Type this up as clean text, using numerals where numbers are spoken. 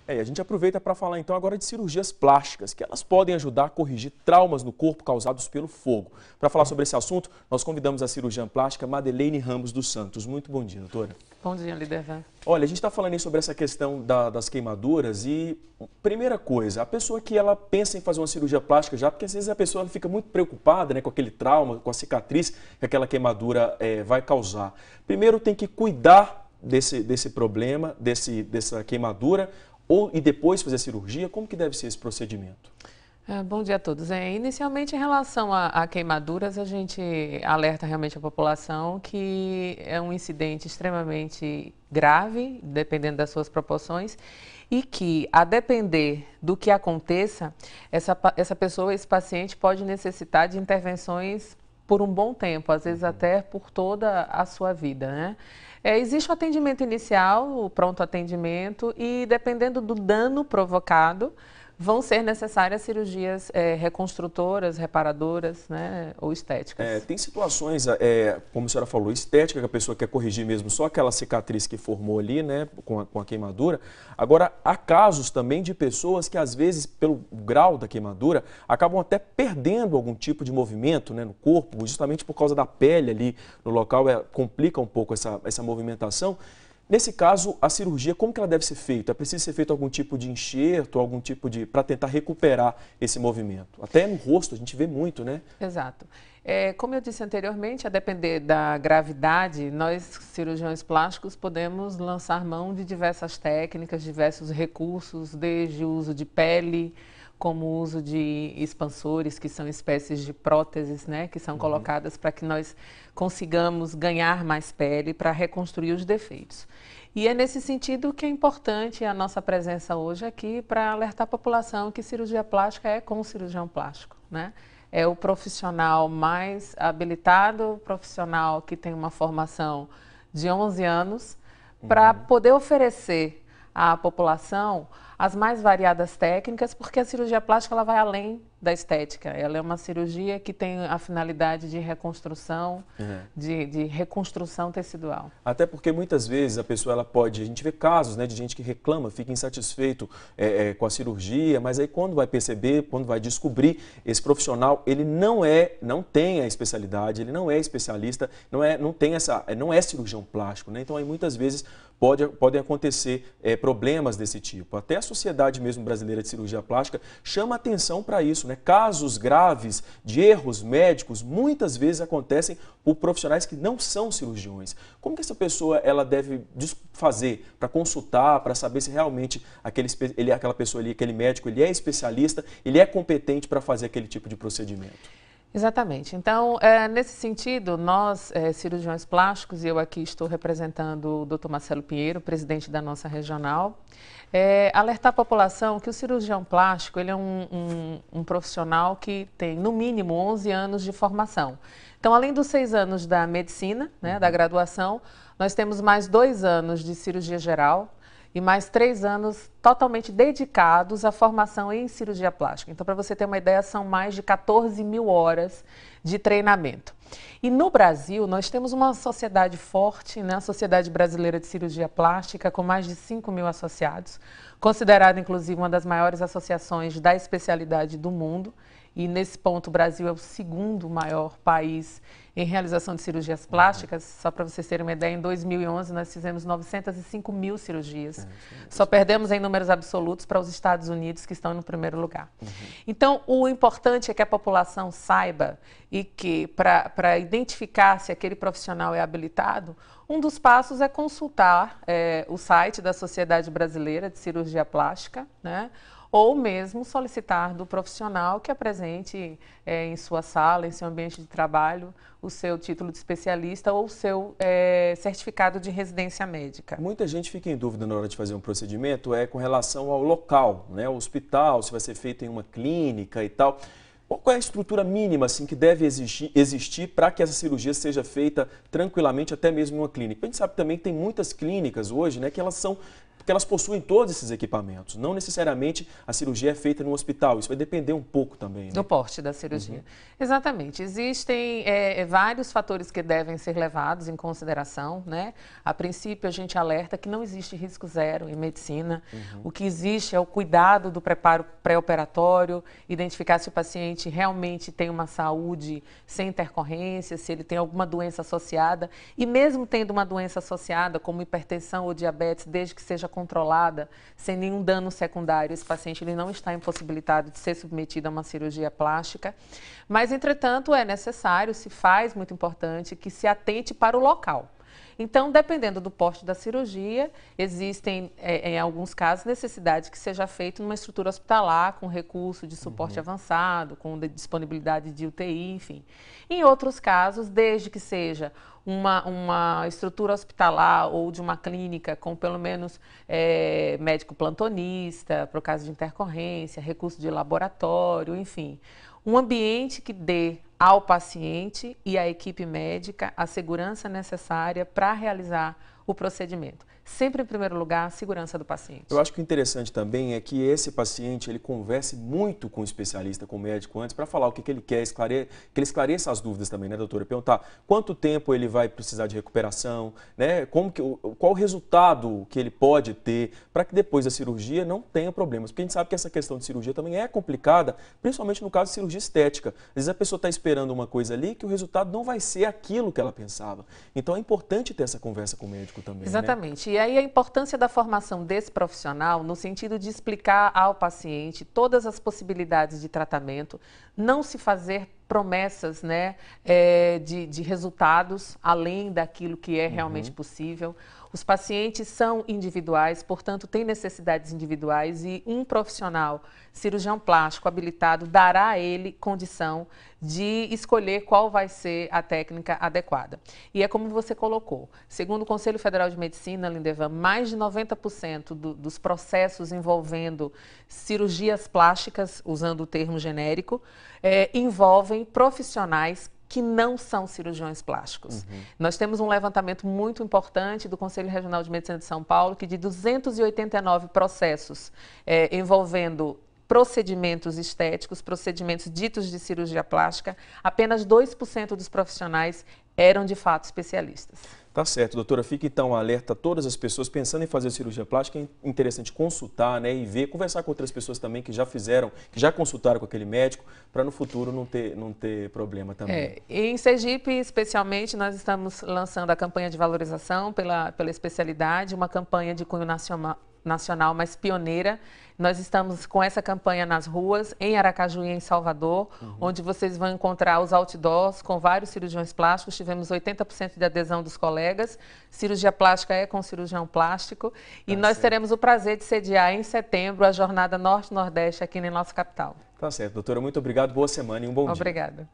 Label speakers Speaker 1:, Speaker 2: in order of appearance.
Speaker 1: E a gente aproveita para falar então agora de cirurgias plásticas, que elas podem ajudar a corrigir traumas no corpo causados pelo fogo. Para falar sobre esse assunto, nós convidamos a cirurgiã plástica Madeleine Ramos dos Santos. Muito bom dia, doutora.
Speaker 2: Bom dia, Lidervan.
Speaker 1: Olha, a gente está falando aí sobre essa questão das queimaduras e, primeira coisa, a pessoa que ela pensa em fazer uma cirurgia plástica já, porque às vezes a pessoa ela fica muito preocupada, né, com aquele trauma, com a cicatriz que aquela queimadura vai causar. Primeiro tem que cuidar desse problema, dessa queimadura, e depois fazer a cirurgia. Como que deve ser esse procedimento?
Speaker 2: Bom dia a todos. Inicialmente, em relação a queimaduras, a gente alerta realmente a população que é um incidente extremamente grave, dependendo das suas proporções, e que, a depender do que aconteça, essa pessoa, esse paciente, pode necessitar de intervenções por um bom tempo, às vezes até por toda a sua vida, né? Existe o atendimento inicial, o pronto atendimento, e dependendo do dano provocado, vão ser necessárias cirurgias reconstrutoras, reparadoras, né, ou estéticas.
Speaker 1: Tem situações, como a senhora falou, estética, que a pessoa quer corrigir mesmo só aquela cicatriz que formou ali, né, com a queimadura. Agora, há casos também de pessoas que, às vezes, pelo grau da queimadura, acabam até perdendo algum tipo de movimento, né, no corpo, justamente por causa da pele ali no local, complica um pouco essa movimentação. Nesse caso, a cirurgia, como que ela deve ser feita? É preciso ser feito algum tipo de enxerto, algum tipo de... para tentar recuperar esse movimento? Até no rosto a gente vê muito, né?
Speaker 2: Exato. Como eu disse anteriormente, a depender da gravidade, nós, cirurgiões plásticos, podemos lançar mão de diversas técnicas, diversos recursos, desde o uso de pele, como o uso de expansores, que são espécies de próteses, né, que são colocadas para que nós consigamos ganhar mais pele para reconstruir os defeitos. E é nesse sentido que é importante a nossa presença hoje aqui para alertar a população que cirurgia plástica é com o cirurgião plástico, né? É o profissional mais habilitado, o profissional que tem uma formação de 11 anos, para poder oferecer à população as mais variadas técnicas, porque a cirurgia plástica ela vai além da estética. Ela é uma cirurgia que tem a finalidade de reconstrução, de reconstrução tecidual.
Speaker 1: Até porque muitas vezes a pessoa a gente vê casos, né, de gente que reclama, fica insatisfeito com a cirurgia, mas aí quando vai perceber, quando vai descobrir, esse profissional, ele não tem a especialidade, ele não é especialista, não é cirurgião plástico, né? Então aí muitas vezes podem acontecer problemas desse tipo. Até a Sociedade mesmo Brasileira de Cirurgia Plástica chama atenção para isso, né? Casos graves de erros médicos muitas vezes acontecem por profissionais que não são cirurgiões. Como que essa pessoa ela deve fazer para consultar, para saber se realmente aquela pessoa ali, aquele médico, ele é especialista, ele é competente para fazer aquele tipo de procedimento?
Speaker 2: Exatamente. Então, nesse sentido, nós, cirurgiões plásticos, e eu aqui estou representando o Dr. Marcelo Pinheiro, presidente da nossa regional, alertar a população que o cirurgião plástico ele é um profissional que tem, no mínimo, 11 anos de formação. Então, além dos 6 anos da medicina, né, da graduação, nós temos mais 2 anos de cirurgia geral, e mais 3 anos totalmente dedicados à formação em cirurgia plástica. Então, para você ter uma ideia, são mais de 14 mil horas de treinamento. E no Brasil, nós temos uma sociedade forte, né? A Sociedade Brasileira de Cirurgia Plástica, com mais de 5 mil associados, considerada, inclusive, uma das maiores associações da especialidade do mundo. E, nesse ponto, o Brasil é o segundo maior país em realização de cirurgias plásticas. Só para vocês terem uma ideia, em 2011 nós fizemos 905 mil cirurgias. Só perdemos em números absolutos para os Estados Unidos, que estão no primeiro lugar. Então, o importante é que a população saiba e que, para identificar se aquele profissional é habilitado, um dos passos é consultar o site da Sociedade Brasileira de Cirurgia Plástica, né? Ou mesmo solicitar do profissional que apresente em sua sala, em seu ambiente de trabalho, o seu título de especialista ou o seu certificado de residência médica.
Speaker 1: Muita gente fica em dúvida na hora de fazer um procedimento com relação ao local, né? O hospital, se vai ser feito em uma clínica e tal. Qual é a estrutura mínima assim, que deve existir para que essa cirurgia seja feita tranquilamente, até mesmo em uma clínica? A gente sabe também que tem muitas clínicas hoje, né, que elas são porque elas possuem todos esses equipamentos. Não necessariamente a cirurgia é feita no hospital, isso vai depender um pouco também, né?
Speaker 2: Do porte da cirurgia. Exatamente. Existem vários fatores que devem ser levados em consideração, né? A princípio, a gente alerta que não existe risco zero em medicina. O que existe é o cuidado do preparo pré-operatório, identificar se o paciente realmente tem uma saúde sem intercorrência, se ele tem alguma doença associada. E mesmo tendo uma doença associada, como hipertensão ou diabetes, desde que seja controlada, sem nenhum dano secundário, esse paciente ele não está impossibilitado de ser submetido a uma cirurgia plástica. Mas, entretanto, é necessário, se faz, muito importante, que se atente para o local. Então, dependendo do porte da cirurgia, existem, em alguns casos, necessidade que seja feito numa estrutura hospitalar, com recurso de suporte avançado, com disponibilidade de UTI, enfim. Em outros casos, desde que seja uma estrutura hospitalar ou de uma clínica com pelo menos médico plantonista, para o caso de intercorrência, recurso de laboratório, enfim. Um ambiente que dê ao paciente e à equipe médica a segurança necessária para realizar o procedimento. Sempre, em primeiro lugar, a segurança do paciente.
Speaker 1: Eu acho que o interessante também é que esse paciente ele converse muito com o especialista, com o médico antes, para falar o que ele quer, que ele esclareça as dúvidas também, né, doutora? Perguntar quanto tempo ele vai precisar de recuperação, né? Qual o resultado que ele pode ter para que depois da cirurgia não tenha problemas. Porque a gente sabe que essa questão de cirurgia também é complicada, principalmente no caso de cirurgia estética. Às vezes a pessoa está esperando uma coisa ali que o resultado não vai ser aquilo que ela pensava. Então é importante ter essa conversa com o médico também.
Speaker 2: Exatamente.
Speaker 1: Né?
Speaker 2: E aí a importância da formação desse profissional no sentido de explicar ao paciente todas as possibilidades de tratamento, não se fazer promessas, né, de resultados além daquilo que é realmente possível. Os pacientes são individuais, portanto, têm necessidades individuais e um profissional, cirurgião plástico habilitado, dará a ele condição de escolher qual vai ser a técnica adequada. E é como você colocou, segundo o Conselho Federal de Medicina, Lindevan, mais de 90% dos processos envolvendo cirurgias plásticas, usando o termo genérico, envolvem profissionais que não são cirurgiões plásticos. Nós temos um levantamento muito importante do Conselho Regional de Medicina de São Paulo, que de 289 processos envolvendo procedimentos estéticos, procedimentos ditos de cirurgia plástica, apenas 2% dos profissionais eram de fato especialistas.
Speaker 1: Tá certo, doutora. Fica então alerta a todas as pessoas pensando em fazer cirurgia plástica. É interessante consultar, né, e ver, conversar com outras pessoas também que já fizeram, que já consultaram com aquele médico, para no futuro não ter problema também.
Speaker 2: Em Sergipe, especialmente, nós estamos lançando a campanha de valorização pela especialidade, uma campanha de cunho nacional, mas pioneira. Nós estamos com essa campanha nas ruas, em Aracaju e em Salvador, onde vocês vão encontrar os outdoors com vários cirurgiões plásticos. Tivemos 80% de adesão dos colegas. Cirurgia plástica é com cirurgião plástico. E nós teremos o prazer de sediar em setembro a Jornada Norte-Nordeste aqui na nossa capital.
Speaker 1: Tá certo, doutora. Muito obrigado. Boa semana e um bom dia.
Speaker 2: Obrigada.